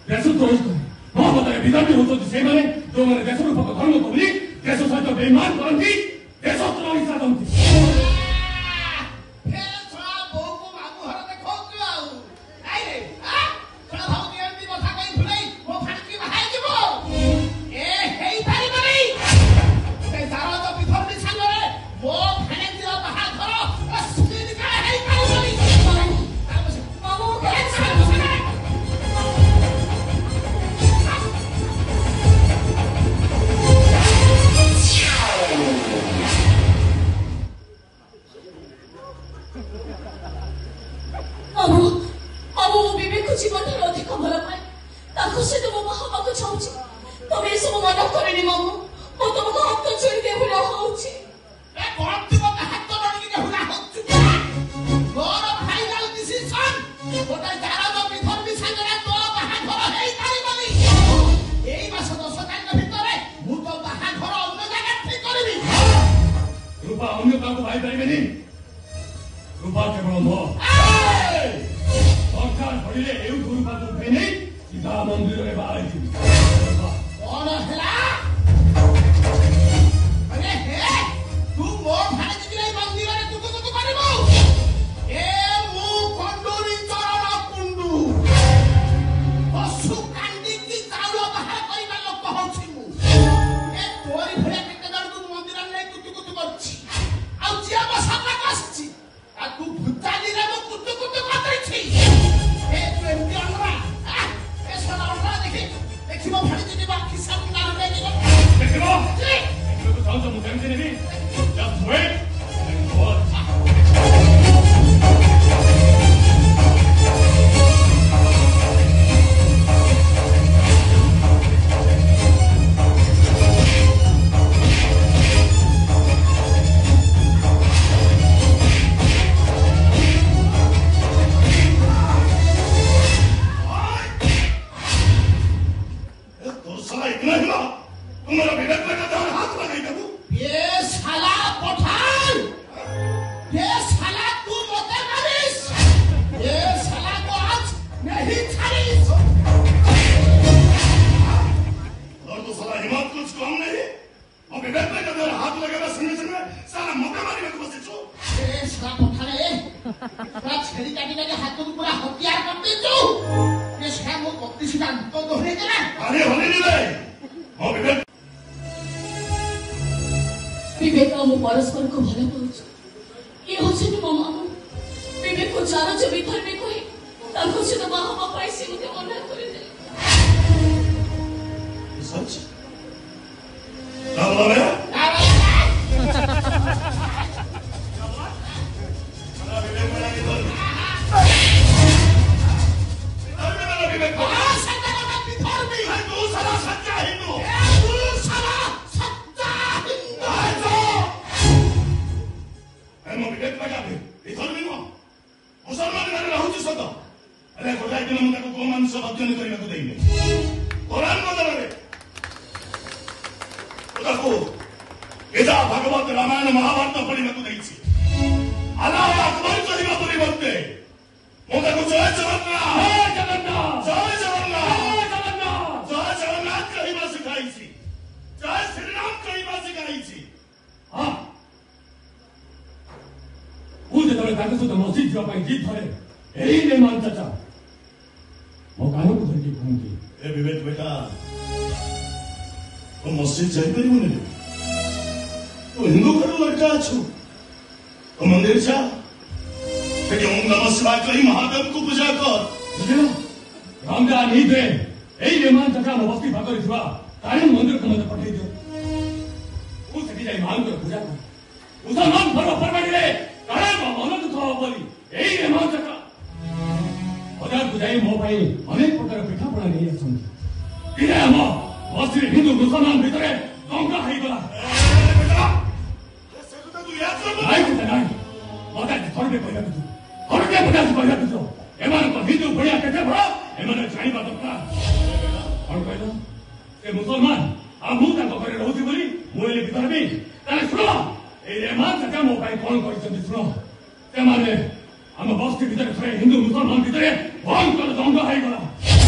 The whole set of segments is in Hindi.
देश द्रोही कहे ମୋ ମତରେ ବିଧାନ ହେଉଛନ୍ତି ସେମାନେ ଯେଉଁମାନେ ଦେଶର ଧର୍ମ ବୋଲି बेईमान करती देशद्रोही साधंती हिंदू मुसलमान भितर भयंकर द्वंद्व होगा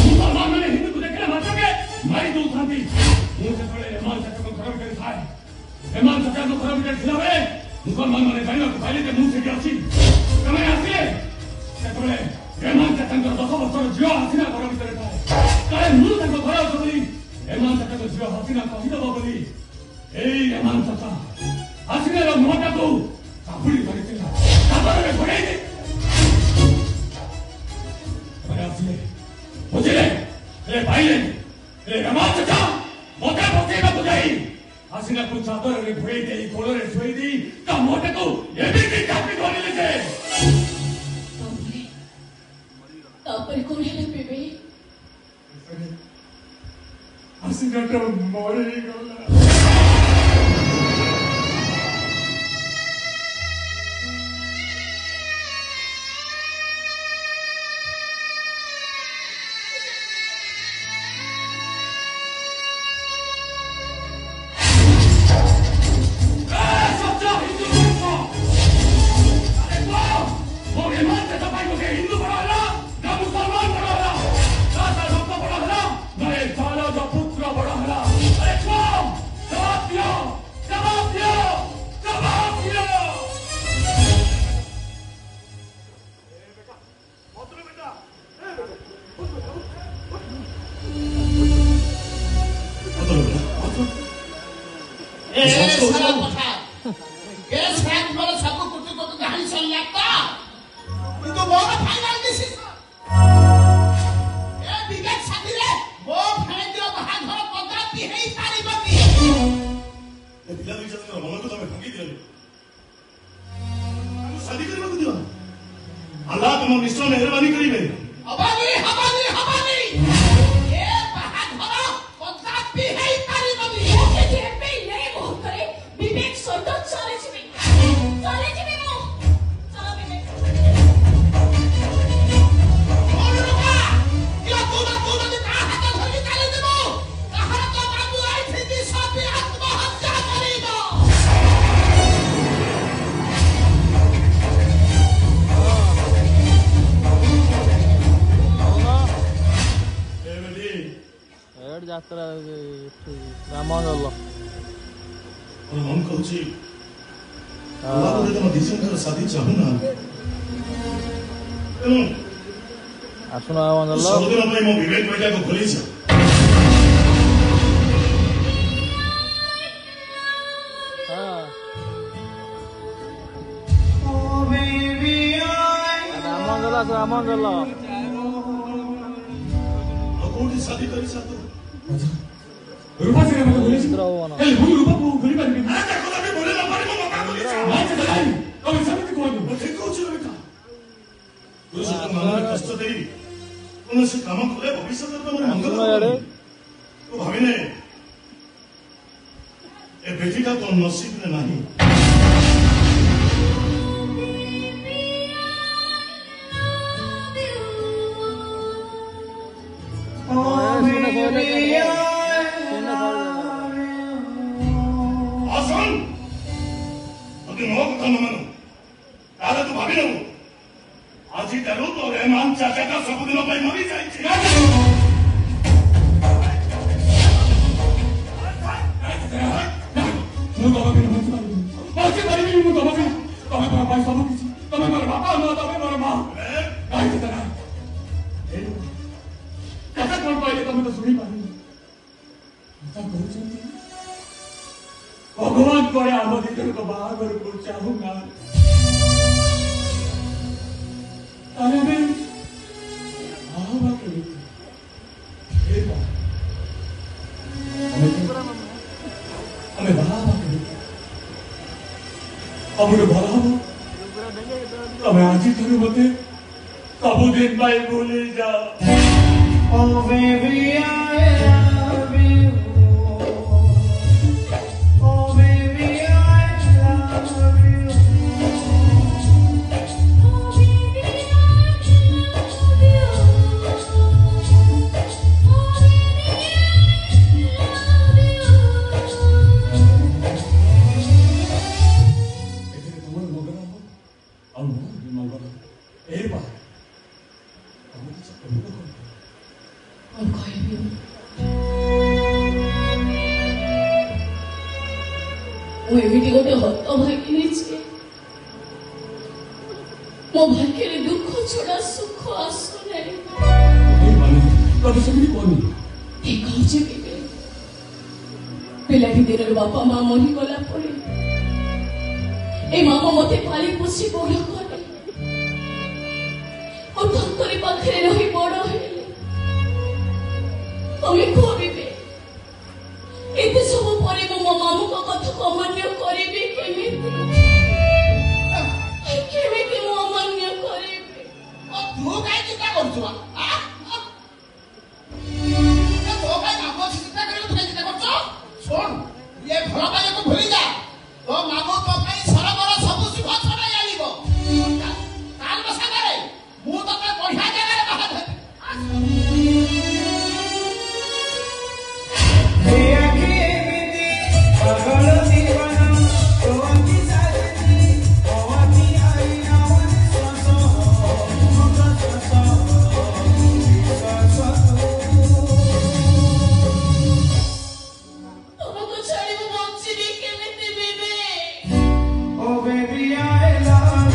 मुसलमान मैंने हिंदू को देखने मात्र के मारी दौथा मुझे एमान घर कर एमान चाचा को खराब कर खिलावे मुसलमान माने जानिबा को खाली ते मुंह से अछि तमे आसिले सेतबे एमान चाचा को 10 वर्षर झियो हासिना घर भितर थाए काहे मुंह ताको घर अछि एमान चाचा को झियो हासिना कहिदबो बोली एई एमान चाचा हासिना रो मोटा को कापुली धरिथिला काबरे घोड़े दे तमे आसिले बुझिले ले भाईले ले एमान चाचा मोटा बसेगा बुझाई हासिना को चादर रे घोड़े दे कोलरे सोई दी ता मोटे को ये भी कापी धोने ले जाए तापर कोण हेले बेबे हासिना तो मरे गला भगवान को आम दिजन को बाहर को चाहूंगा अरे मैं आवा के हमें बाहर के हमने बाहर तमें आज थोड़ी मते सबु दिन भाई भूले जा ओ बेबी और कोई भी ମୁଁ ଏମିତି ଗୋଟେ ହତଭାଗିନୀ ଯେ ମୋ ଭାଗ୍ୟରେ ଦୁଃଖ ଛଡ଼ା ସୁଖ ଆସୁନାହିଁ। ତମେ ସେମିତି କହୁନି। ଠିକ କହୁଛି ବିବେକ। ପିଲାଟି ଦିନରୁ ବାପା ମା ମରିଗଲା ପରେ ଏ ମାମା ମତେ ପାଳି ପୋଷି ବଡ଼ କଲେ। ମୁଁ ତାଙ୍କରି ପାଖରେ ରହି ବଡ଼ ହେଲି। ତମେ କୁହ ବିବେକ, ଏତେ ସବୁ ପରେ ମୁଁ ମୋ ମାମୁଙ୍କ କଥାକୁ ଅମାନ୍ୟ କରିବି କେମିତି? କେମିତି ମୁଁ ଅମାନ୍ୟ କରିବି? ତୁ କାହିଁ ଚିନ୍ତା କରୁଛୁ? ତୋ ପାଇଁ ମାମୁ ଅଛି ଚିନ୍ତା କରିବାକୁ ତୁ କାହିଁ ଚିନ୍ତା କରୁଛୁ? ଶୁଣ, ଇଏ ଭଲ ପାଇବାକୁ ଭୁଲି ଯା। ତୋ ମାମୁ ତୋ ପାଇଁ ସରବର ସବୁ ଶୁଭ ଛଡ଼ାଇ ଆଣିବ। କାଲ ମୋ ସାଙ୍ଗରେ ମୁଁ ତୋତେ ବଢିଆ ଜାଗାରେ ବାହା ଦେବି। ତମକୁ ଛାଡ଼ି ମୁଁ ବଞ୍ଚିବି କେମିତି ବିବେକ? Oh baby, I love you.